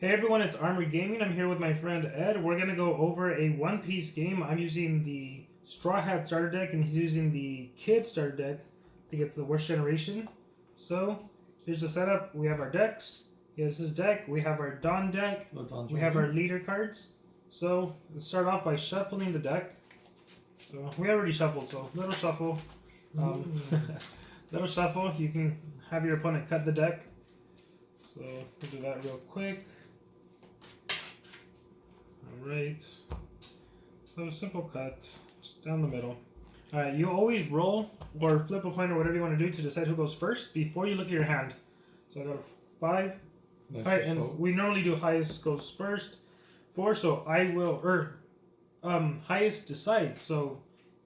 Hey everyone, it's Armory Gaming. I'm here with my friend Ed. We're gonna go over a One Piece game. I'm using the Straw Hat starter deck, and he's using the Kid starter deck. I think it's the worst generation. So here's the setup. We have our decks. Here's his deck. We have our Dawn deck. We have our leader cards. So let's start off by shuffling the deck. So we already shuffled. So little shuffle. Little shuffle. You can have your opponent cut the deck. So we'll do that real quick. Alright, so simple cuts, just down the middle. Alright, you always roll or flip a coin or whatever you want to do to decide who goes first before you look at your hand. So I got a 5. Alright, and we normally do highest goes first. 4, so I will, highest decides. So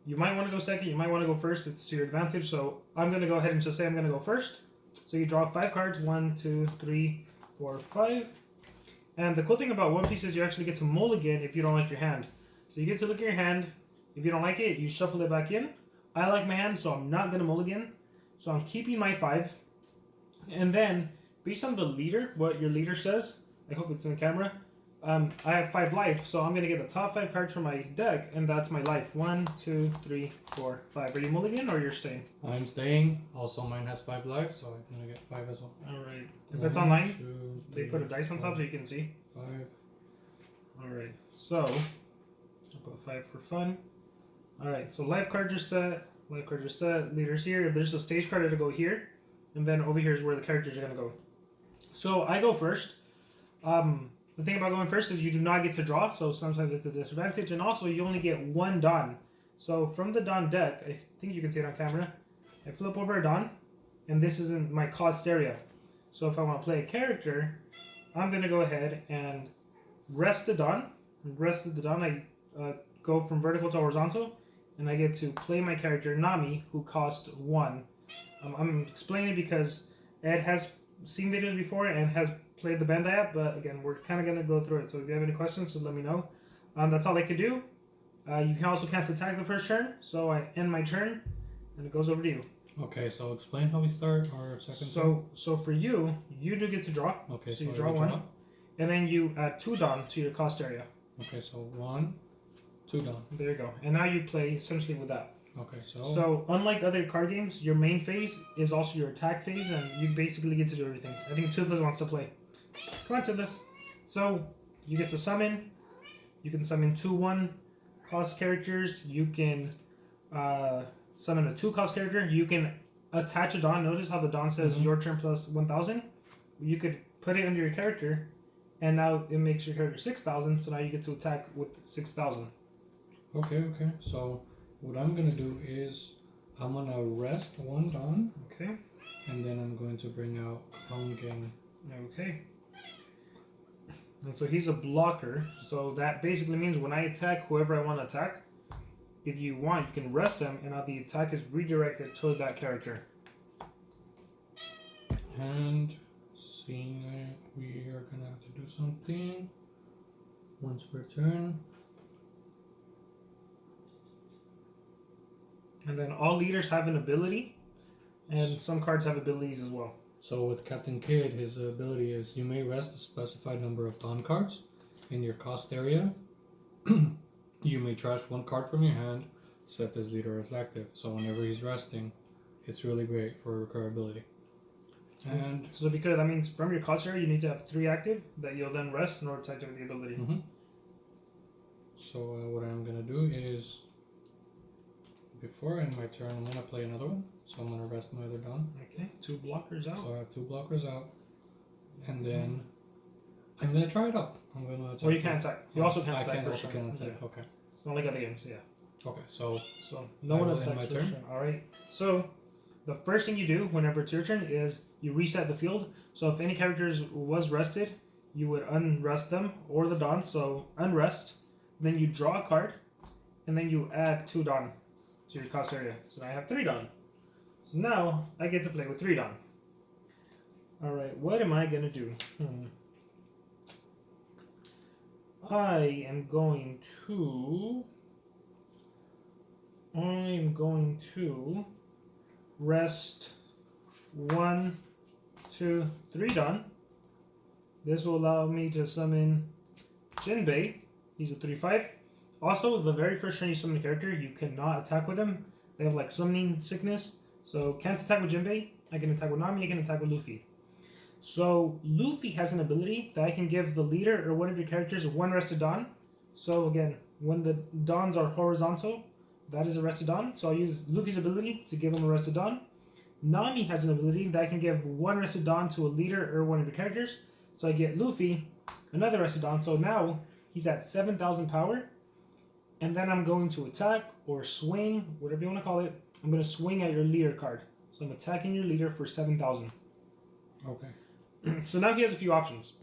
you might want to go second, you might want to go first, it's to your advantage. So I'm going to go ahead and just say I'm going to go first. So you draw 5 cards, 1, 2, 3, 4, 5. And the cool thing about One Piece is you actually get to mulligan if you don't like your hand. So you get to look at your hand. If you don't like it, you shuffle it back in. I like my hand, so I'm not going to mulligan. So I'm keeping my 5. And then, based on the leader, what your leader says, I hope it's in the camera, I have 5 life, so I'm going to get the top 5 cards from my deck, and that's my life. 1, 2, 3, 4, 5. Are you mulligan or you're staying? I'm staying. Also, mine has 5 lives, so I'm going to get 5 as well. Alright. If it's online, they put a dice on top so you can see. 5. Alright, so I'll put 5 for fun. Alright, so life cards are set. Life cards are set. Leaders here. There's a stage card to go here. And then over here is where the characters are going to go. So I go first. The thing about going first is you do not get to draw, so sometimes it's a disadvantage. And also, you only get 1 Dawn. So from the Dawn deck, I think you can see it on camera, I flip over a Dawn, and this is in my cost area. So if I want to play a character, I'm going to go ahead and rest the Dawn. Rest the Dawn, I go from vertical to horizontal, and I get to play my character, Nami, who cost 1. I'm explaining because Ed has seen videos before and has played the Bandai app, but again, we're kind of going to go through it. So if you have any questions, just let me know. That's all I could do. You can also can't attack the first turn, so I end my turn, and it goes over to you. Okay, so explain how we start our second turn. So for you, you do get to draw. Okay, so you draw 1, and then you add 2 Dawn to your cost area. Okay, so 1, 2 Dawn. There you go. And now you play essentially with that. Okay, so unlike other card games, your main phase is also your attack phase, and you basically get to do everything. I think Toothless wants to play. Come on, Toothless. So you get to summon. You can summon 2/1 cost characters. You can summon a 2-cost character. You can attach a Dawn. Notice how the Dawn says your turn plus 1,000. You could put it under your character, and now it makes your character 6,000. So now you get to attack with 6,000. Okay. So what I'm gonna do is I'm gonna rest 1 Dawn. Okay. And then I'm going to bring out Conklin. Okay. And so he's a blocker. So that basically means when I attack whoever I want to attack, if you want, you can rest him, and now the attack is redirected toward that character. And seeing that we are gonna have to do something once per turn. And then all leaders have an ability, and some cards have abilities as well. So with Captain Kidd, his ability is you may rest a specified number of Dawn cards in your cost area. You may trash 1 card from your hand, set this leader as active. So whenever he's resting, it's really great for recurability. And so because that means from your cost area, you need to have 3 active that you'll then rest in order to activate the ability. So what I'm going to do is, before I end my turn, I'm going to play another one. So I'm going to rest my other Dawn. Okay, 2 blockers out. So I have 2 blockers out. And then I'm going to try it out. I'm going to attack. Or you can't attack. You also can't attack. I also can't attack. Yeah. Okay. It's not like other games, yeah. Okay, so no one attacks first turn. Alright. So the first thing you do whenever it's your turn is you reset the field. So if any characters was rested, you would unrest them or the Dawn. So unrest. Then you draw a card, and then you add 2 Dawn to your cost area. So now I have 3 Dawn. So now I get to play with 3 Dawn. Alright, what am I gonna do? I am going to rest 1, 2, 3 Dawn. This will allow me to summon Jinbei. He's a 3/5. Also, the very first turn you summon a character, you cannot attack with them. They have like summoning sickness. So can't attack with Jinbei. I can attack with Nami, I can attack with Luffy. So Luffy has an ability that I can give the leader or one of your characters one rested Dawn. So again, when the Dawns are horizontal, that is a rested Dawn. So I'll use Luffy's ability to give him a rested Dawn. Nami has an ability that I can give one rested Dawn to a leader or one of your characters. So I get Luffy another rested Dawn. So now he's at 7,000 power. And then I'm going to attack or swing, whatever you want to call it. I'm going to swing at your leader card. So I'm attacking your leader for 7,000. Okay. So now he has a few options.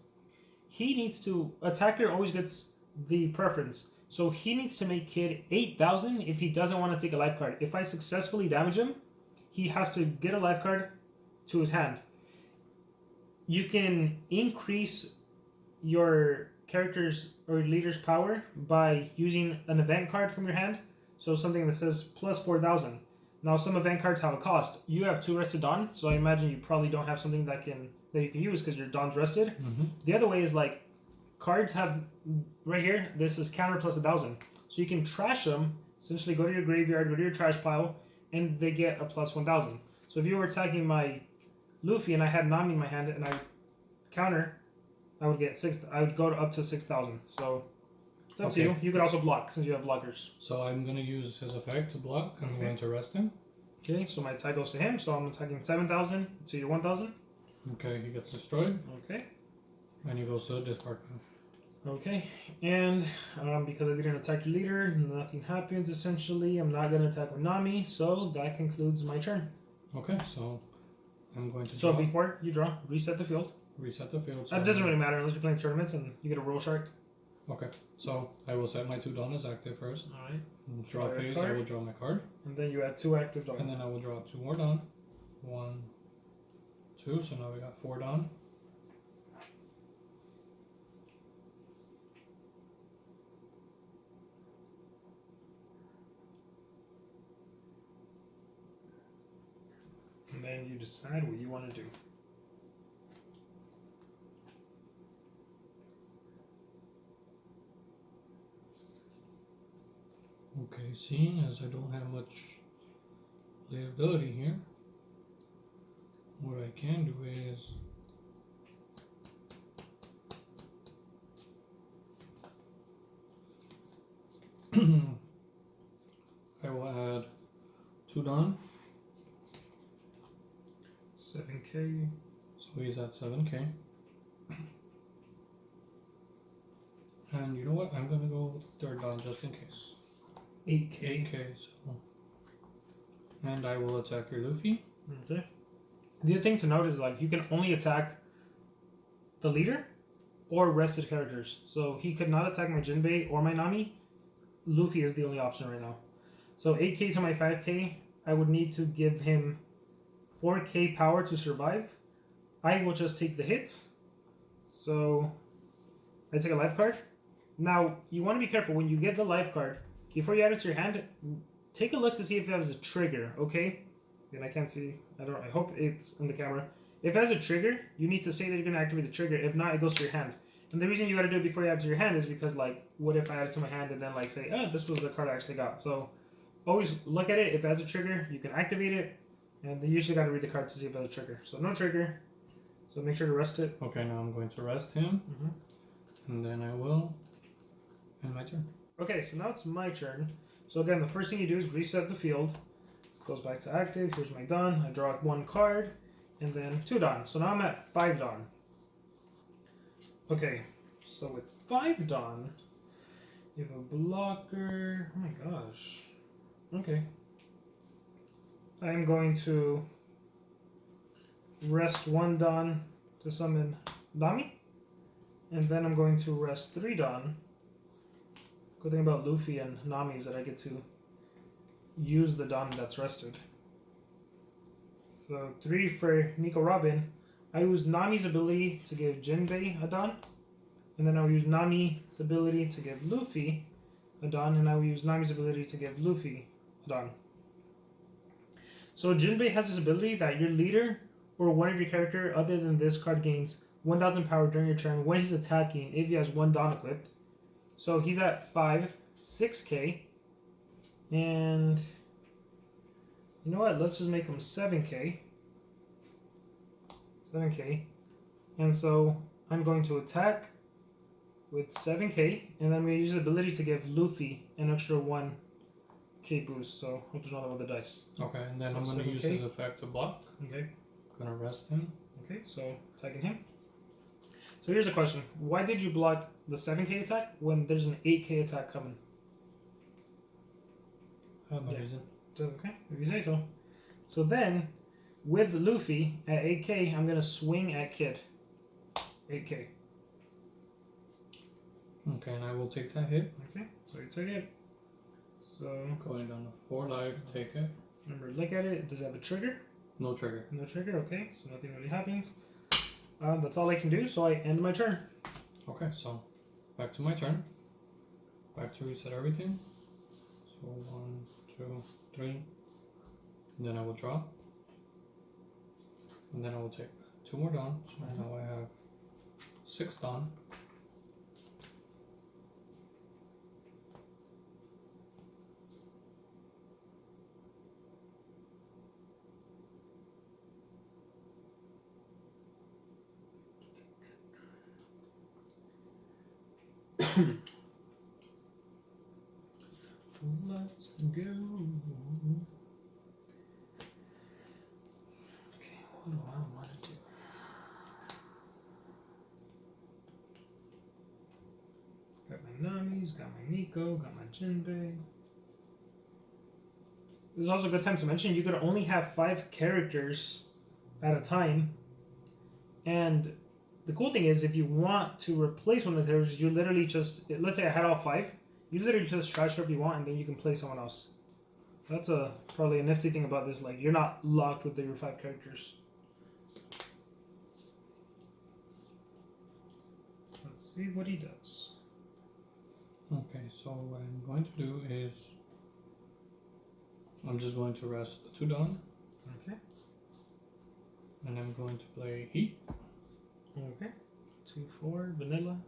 He needs to, attacker always gets the preference. So he needs to make Kid 8,000 if he doesn't want to take a life card. If I successfully damage him, he has to get a life card to his hand. You can increase your character's or leader's power by using an event card from your hand. So something that says plus 4,000. Now some event cards have a cost. You have 2 rested Dawn, so I imagine you probably don't have something that you can use because your Dawn's rested. Mm-hmm. The other way is like cards have right here. This is counter plus 1,000, so you can trash them. Essentially, go to your graveyard, go to your trash pile, and they get a plus 1,000. So if you were attacking my Luffy and I had Nami in my hand and I counter, I would get 6. I would go up to 6,000. So it's up to you. You could also block since you have blockers. So I'm going to use his effect to block. I'm going to rest him. Okay, so my attack goes to him. So I'm attacking 7,000 to your 1,000. Okay, he gets destroyed. Okay. And he goes to the discard pile. Okay, and because I didn't attack your leader, nothing happens essentially. I'm not going to attack with Nami, so that concludes my turn. Okay, so I'm going to So draw. before you draw, reset the field. Reset the field. That doesn't really matter unless you're playing tournaments and you get a roll shark. Okay, so I will set my 2 Dawn as active first. Alright. Draw Draw your phase, card. I will draw my card. And then you add 2 active Dawn. And then I will draw 2 more Dawn. 1, 2, so now we got 4 Dawn. And then you decide what you want to do. Okay, seeing as I don't have much playability here, what I can do is I will add 2 Dawn, 7k. so he's at 7k. And you know what? I'm gonna go with 3rd Dawn just in case. 8k. 8k, so. And I will attack your Luffy. Okay. The other thing to note is like you can only attack the leader or rested characters. So he could not attack my Jinbei or my Nami. Luffy is the only option right now. So 8k to my 5k, I would need to give him 4k power to survive. I will just take the hit. So I take a life card. Now you want to be careful when you get the life card. Before you add it to your hand, take a look to see if it has a trigger, okay? And I can't see. I hope it's in the camera. If it has a trigger, you need to say that you're going to activate the trigger. If not, it goes to your hand. And the reason you got to do it before you add it to your hand is because, like, what if I add it to my hand and then, like, say, oh, this was the card I actually got. So always look at it. If it has a trigger, you can activate it. And they usually got to read the card to see if it has a trigger. So no trigger. So make sure to rest it. Okay, now I'm going to rest him. And then I will end my turn. Okay, so now it's my turn. So again, the first thing you do is reset the field. Goes back to active. Here's my Dawn. I draw 1 card. And then 2 Dawn. So now I'm at 5 Dawn. Okay, so with 5 Dawn, you have a blocker. Oh my gosh. Okay. I'm going to rest 1 Dawn to summon Nami. And then I'm going to rest 3 Dawn. Good thing about Luffy and Nami is that I get to use the Dawn that's rested. So 3 for Nico Robin. I use Nami's ability to give Jinbei a Dawn. And then I'll use Nami's ability to give Luffy a Dawn. And I will use Nami's ability to give Luffy a Dawn. So Jinbei has this ability that your leader or one of your character other than this card gains 1,000 power during your turn when he's attacking if he has 1 Dawn equipped. So he's at 5, 6k. And you know what? Let's just make him 7k. 7k. And so I'm going to attack with 7k, and then I'm going to use the ability to give Luffy an extra 1k boost. So I'll do another one with the dice. Okay, and then So I'm going to use 7K. his effect to block. Okay. Gonna rest him. Okay, so attacking him. So here's a question. Why did you block the 7k attack when there's an 8k attack coming? I have no Yeah. reason. Okay, if you say so. So then, with Luffy at 8k, I'm going to swing at Kid. 8k. Okay, and I will take that hit. Okay, so you take it. So, Going down to 4 life, take it. remember, look at it. Does it have a trigger? No trigger. No trigger, okay. So nothing really happens. That's all I can do, so I end my turn. Okay, so back to my turn. Back to reset everything. So 1, 2, 3. And then I will draw. And then I will take 2 more Dawn. So now I have 6 Dawn. Let's go. Okay, what do I want to do? Got my Namis, got my Nico, got my Jinbei. There's also a good time to mention you could only have 5 characters at a time. And the cool thing is, if you want to replace one of the characters, you literally just, let's say I had all 5, you literally just trash whoever you want and then you can play someone else. That's probably a nifty thing about this, like you're not locked with your 5 characters. Let's see what he does. Okay, so what I'm going to do is I'm just going to rest 2 Dawn. Okay. And I'm going to play Heat. Okay. 2/4 vanilla.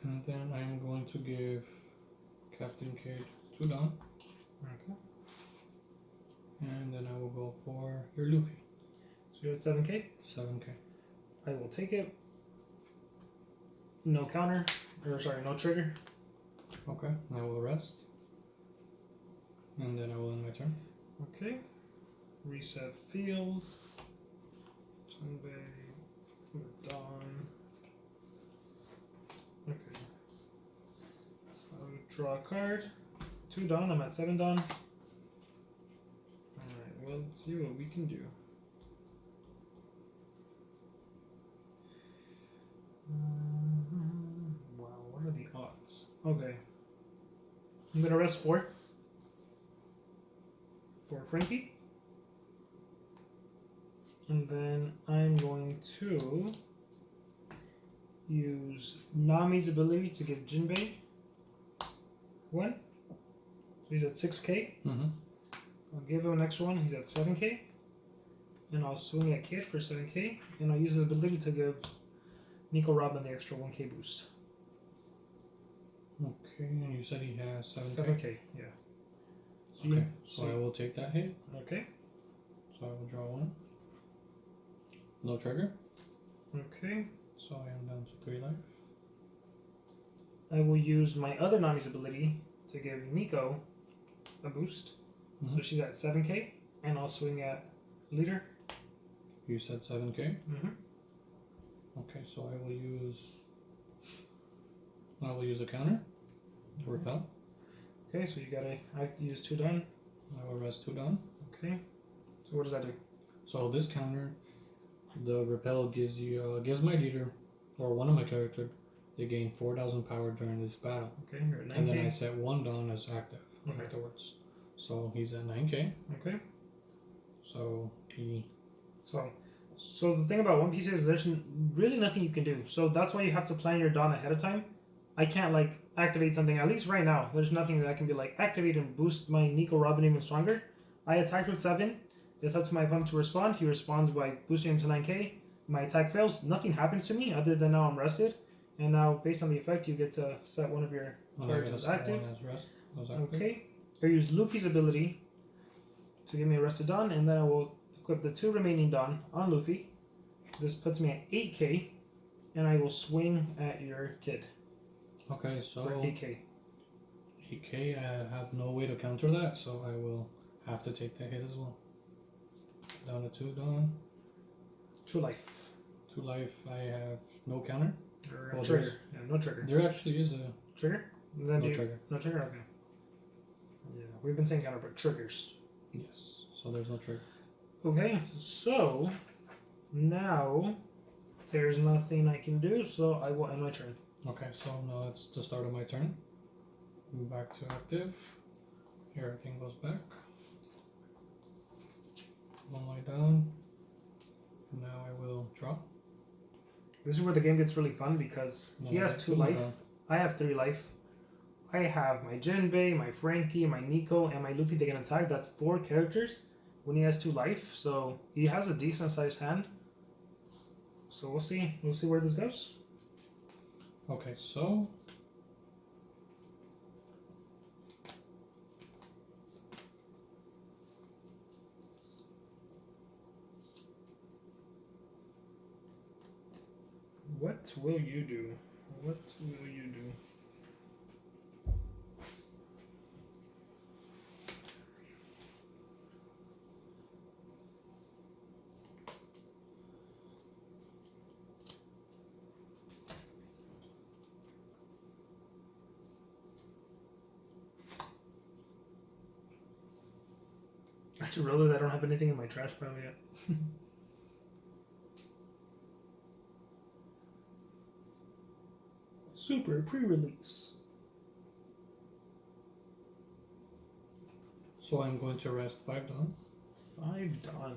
And then I'm going to give Captain Kid 2 Dawn. Okay. And then I will go for your Luffy. So you're at 7k. 7k. I will take it. No counter. Or sorry, no trigger. Okay, and I will rest. And then I will end my turn. Okay. Reset field. Jinbei. Dawn. Okay. So draw a card. 2 Dawn. I'm at 7 Dawn. Alright, well, let's see what we can do. Wow, what are the odds? Okay. I'm gonna rest 4 for Frankie. And then I'm going to use Nami's ability to give Jinbei 1. So he's at 6k. Mm-hmm. I'll give him an extra 1. He's at 7k. And I'll swing at Kid for 7k. And I'll use his ability to give Nico Robin the extra 1k boost. Okay, and you said he has 7k? 7k, yeah. So Okay, so I will take that hit. Okay. So I will draw 1. No trigger. Okay. So I am down to 3 life. I will use my other Nami's ability to give Nico a boost. Mm-hmm. So she's at 7k. And I'll swing at Leader. You said 7k? Mm-hmm. Okay, so I will use a counter to repel. Okay, so I have to use 2 Dawn. I will rest 2 Dawn. Okay. So what does that do? So this counter, the repel gives my leader or one of my characters, they gain 4,000 power during this battle. Okay, you're at 9k. And then I set 1 Dawn as active Okay. afterwards. So he's at 9k. Okay. So he. So the thing about One Piece is there's really nothing you can do. So that's why you have to plan your Dawn ahead of time. I can't like activate something, at least right now. There's nothing that I can be like activate and boost my Nico Robin even stronger. I attacked with 7. It's up to my opponent to respond. He responds by boosting him to 9k. My attack fails. Nothing happens to me other than now I'm rested. And now, based on the effect, you get to set one of your cards as active. Okay. I use Luffy's ability to give me a rested Dawn, and then I will equip the 2 remaining Dawn on Luffy. This puts me at 8k, and I will swing at your kid. Okay, so for 8k. 8k, I have no way to counter that, so I will have to take that hit as well. Down to 2 Dawn. 2 life. 2 life, I have no counter. Or trigger. Yeah, no trigger. There actually is a trigger? Then no trigger. No trigger? Okay. Yeah, we've been saying counter, but triggers. Yes, so there's no trigger. Okay, so now there's nothing I can do, so I will end my turn. Okay, so now it's the start of my turn. Back to active. Here everything goes back. 1 light down. And now I will draw. This is where the game gets really fun because he has 2 life. I have 3 life. I have my Jinbei, my Frankie, my Nico, and my Luffy. They can attack. That's 4 characters when he has 2 life. So he has a decent sized hand. So we'll see. We'll see where this goes. Okay, so what will you do? What will you do? I just realized I don't have anything in my trash pile yet. Super pre-release. So I'm going to rest 5 Dawn. 5 done.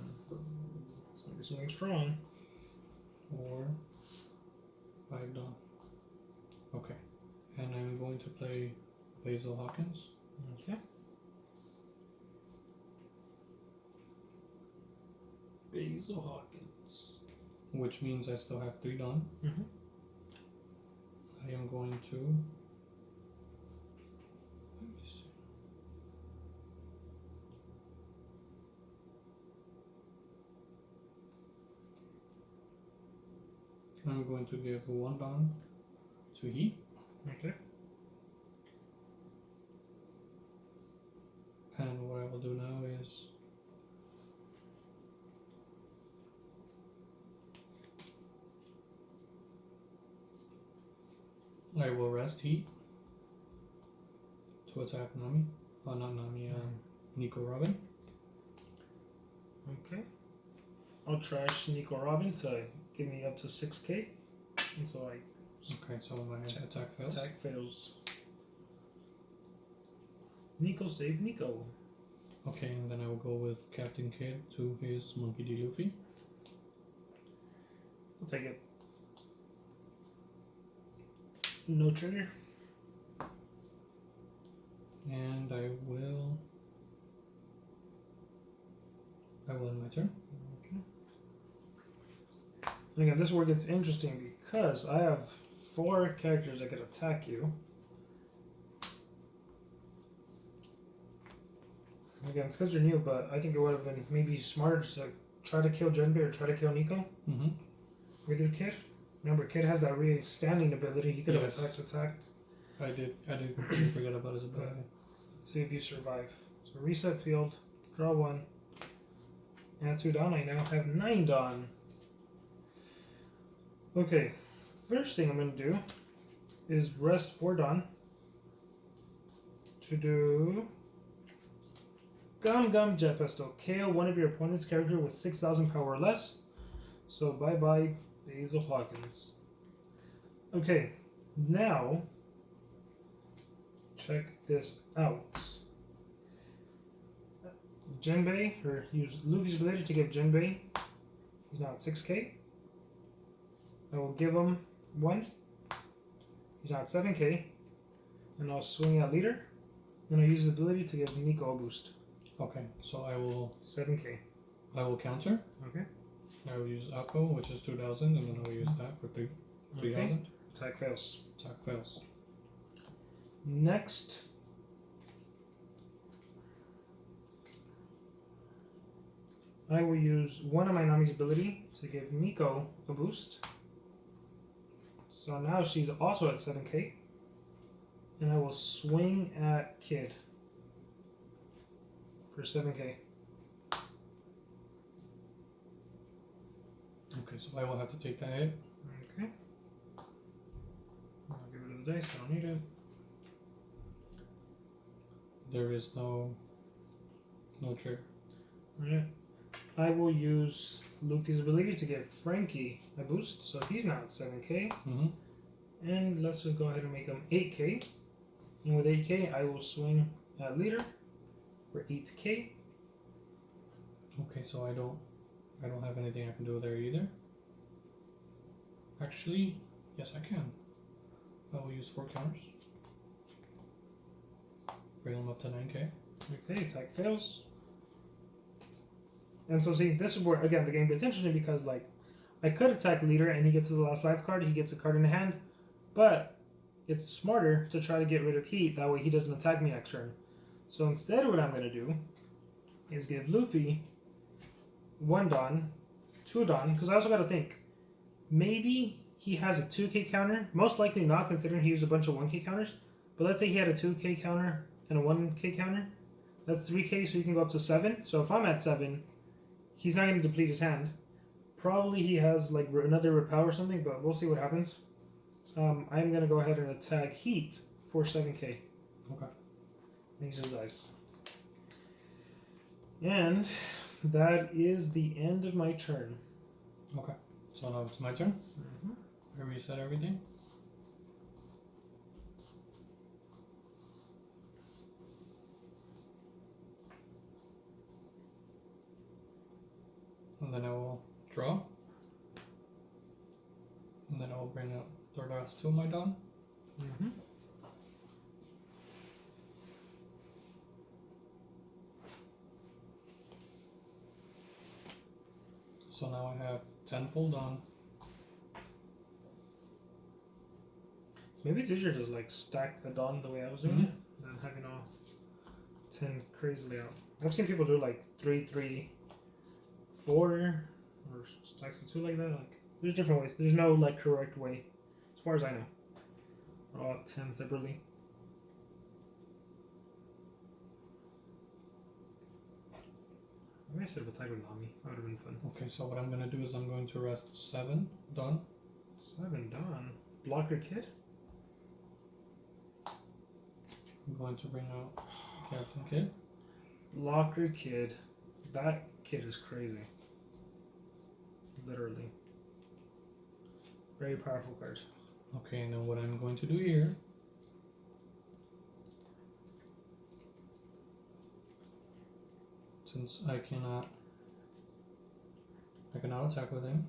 It's gonna be something strong. Or 5 Dawn. Okay. And I'm going to play Basil Hawkins. Okay. Basil Hawkins. Which means I still have 3 Dawn. Mm-hmm. I am going to... Let me see. I'm going to give 1 Dawn to Heat. Okay. And what I will do now is... I will rest Heat to attack Nami. Oh, not Nami, Nico Robin. Okay. I'll trash Nico Robin to give me up to 6k. And so I... Okay, so my attack fails. Attack fails. Nico save Nico. Okay, and then I will go with Captain Kidd to his Monkey D. Luffy. I'll take it. No trigger. And I will end my turn. Okay. And again, this is where it gets interesting because I have 4 characters that could attack you. Again, it's because you're new, but I think it would have been maybe smarter to try to kill Jinbei or try to kill Nico. Mm-hmm. We did Kid. Remember, Kid has that re-standing ability. He could have attacked. I did forget about his ability. Let's see if you survive. So reset field, draw 1. Add 2 Dawn. I now have 9 Dawn. Okay, first thing I'm going to do is rest 4 Dawn to do Gum Jet Pistol. KO one of your opponent's character with 6,000 power or less. So bye bye Basil Hawkins. Okay, now check this out. Jinbei, or use Luffy's ability to give Jinbei. He's now at 6k. I will give him 1. He's now at 7k. And I'll swing at leader. Then I'll use the ability to give Nico a boost. Okay, so I will 7k. counter. Okay. I will use Alco, which is 2,000, and then I'll use that for 3,000. Attack fails. Attack fails. Next, I will use one of my Nami's ability to give Nico a boost. So now she's also at 7k. And I will swing at Kid for 7k. Okay, so I will have to take that hit. Okay. I'll get rid of the dice, I don't need it. There is no trigger. Alright. I will use Luffy's ability to give Frankie a boost, so he's now at 7k. Mm-hmm. And let's just go ahead and make him 8k. And with 8k, I will swing at Leader for 8k. Okay, so I don't have anything I can do there either. Actually, yes, I can. I will use 4 counters. Bring them up to 9k. Okay, attack fails. And so see, this is where, again, the game gets interesting because, like, I could attack Leader and he gets to the last life card, he gets a card in the hand, but it's smarter to try to get rid of Heat, that way he doesn't attack me next turn. So instead what I'm going to do is give Luffy 1 Dawn, 2 Dawn, because I also got to think, maybe he has a 2k counter, most likely not considering he used a bunch of 1k counters, but let's say he had a 2k counter and a 1k counter, that's 3k, so you can go up to 7, so if I'm at 7, he's not going to deplete his hand. Probably he has like another repel or something, but we'll see what happens. I'm going to go ahead and attack Heat for 7k. Okay. Makes his ice. And that is the end of my turn. Okay. So now it's my turn. I reset everything. And then I will draw. And then I will bring out the last 2 of my Dawn. So now I have 10 full Dawn. Maybe it's easier to just like stack the Dawn the way I was doing it than having all 10 crazily out. I've seen people do like 3, 3, 4, or stacks of 2 like that. Like, there's different ways. There's no like correct way, as far as I know. All 10 separately. Maybe I should have attacked with Nami. That would have been fun. Okay, so what I'm going to do is I'm going to rest 7 Dawn. 7 Dawn. Blocker Kid? I'm going to bring out Captain Kid. Blocker Kid. That kid is crazy. Literally. Very powerful card. Okay, and then what I'm going to do here, since I cannot attack with him,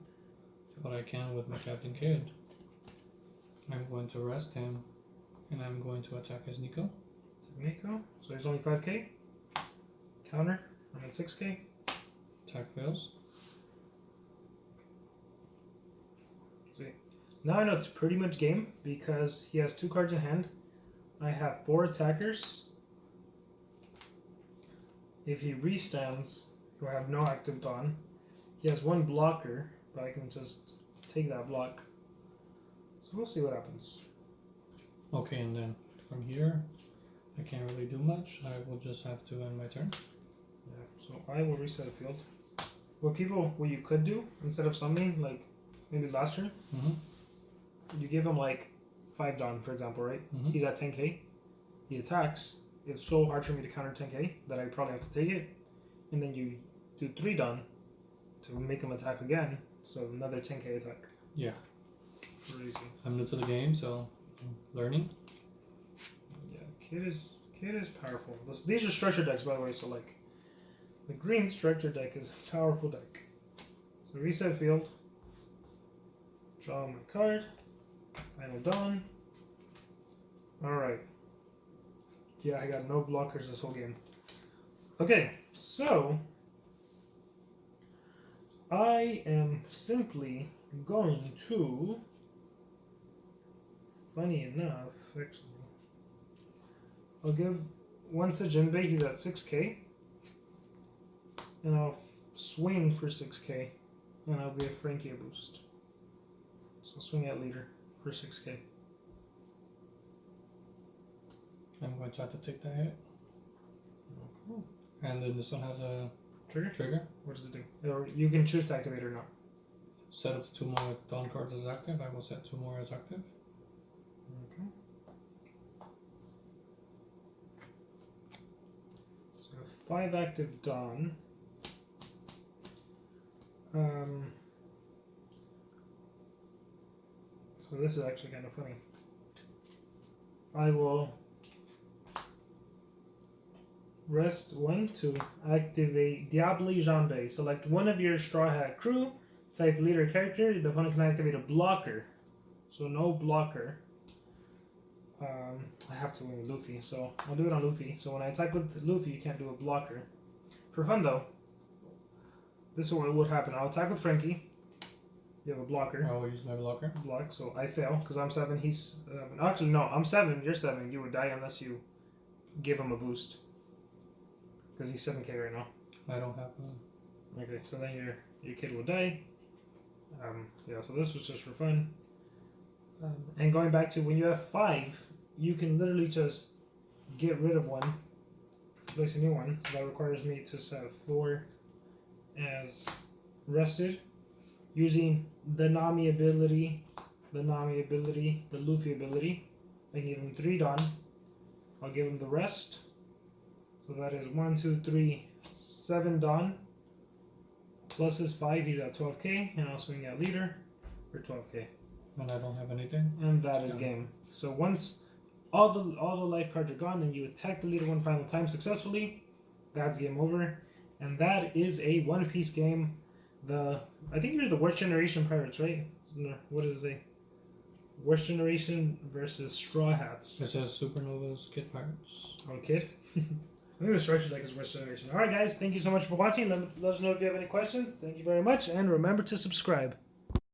but I can with my Captain Kid, I'm going to rest him, and I'm going to attack his Nico. Nico. So he's only 5k. Counter. I'm at 6k. Attack fails. See. Now I know it's pretty much game because he has 2 cards in hand. I have 4 attackers. If he restands, he'll have no active Dawn. He has 1 blocker, but I can just take that block. So we'll see what happens. Okay, and then from here, I can't really do much. I will just have to end my turn. Yeah, so I will reset the field. What you could do, instead of summoning, like maybe last turn, you give him like 5 Dawn, for example, right? He's at 10k. He attacks. It's so hard for me to counter 10k that I probably have to take it. And then you do 3 Dawn to make him attack again. So another 10k attack. Yeah. Crazy. I'm new to the game, so I'm learning. Yeah, Kid is powerful. These are structure decks, by the way, so like the green structure deck is a powerful deck. So reset field. Draw my card. Final Dawn. Alright. Yeah, I got no blockers this whole game. Okay, So, I am simply going to, funny enough, actually, I'll give one to Jinbei, he's at 6k, and I'll swing for 6k, and I'll give Frankie a boost. So swing at leader for 6k. I'm going to have to take that hit. Okay. And then this one has a Trigger? What does it do? Or you can choose to activate or not. Set up to 2 more Dawn cards as active. I will set 2 more as active. Okay. So 5 active Dawn. So this is actually kind of funny. I will rest 1 to activate Diabli Jambe. Select one of your Straw Hat crew, type leader character. The opponent can activate a blocker. So no blocker. I have to win with Luffy, so I'll do it on Luffy. So when I attack with Luffy, you can't do a blocker. For fun though, this is what would happen. I'll attack with Frankie. You have a blocker. I will use my blocker. Block, so I fail because I'm 7. He's 7. Actually, no, I'm 7. You're 7. You would die unless you give him a boost. Because he's 7k right now. I don't have one. Okay, so then your kid will die. Yeah, so this was just for fun. And going back to when you have 5, you can literally just get rid of one, place a new one. So that requires me to set 4 as rested, using the Nami ability, the Luffy ability. I give him 3 Dawn. I'll give him the rest. So that is 1, 2, 3, 7 Dawn. Plus his 5, he's at 12k, and I'll swing at leader for 12k. And I don't have anything. And that is game. So once all the life cards are gone and you attack the leader one final time successfully, that's game over. And that is a One Piece game. I think you're the Worst Generation Pirates, right? What does it say? Worst Generation versus Straw Hats. It says Supernova's Kid Pirates. Oh, kid? I think the structure deck is Worst Generation. Alright guys, thank you so much for watching. Let us know if you have any questions. Thank you very much, and remember to subscribe.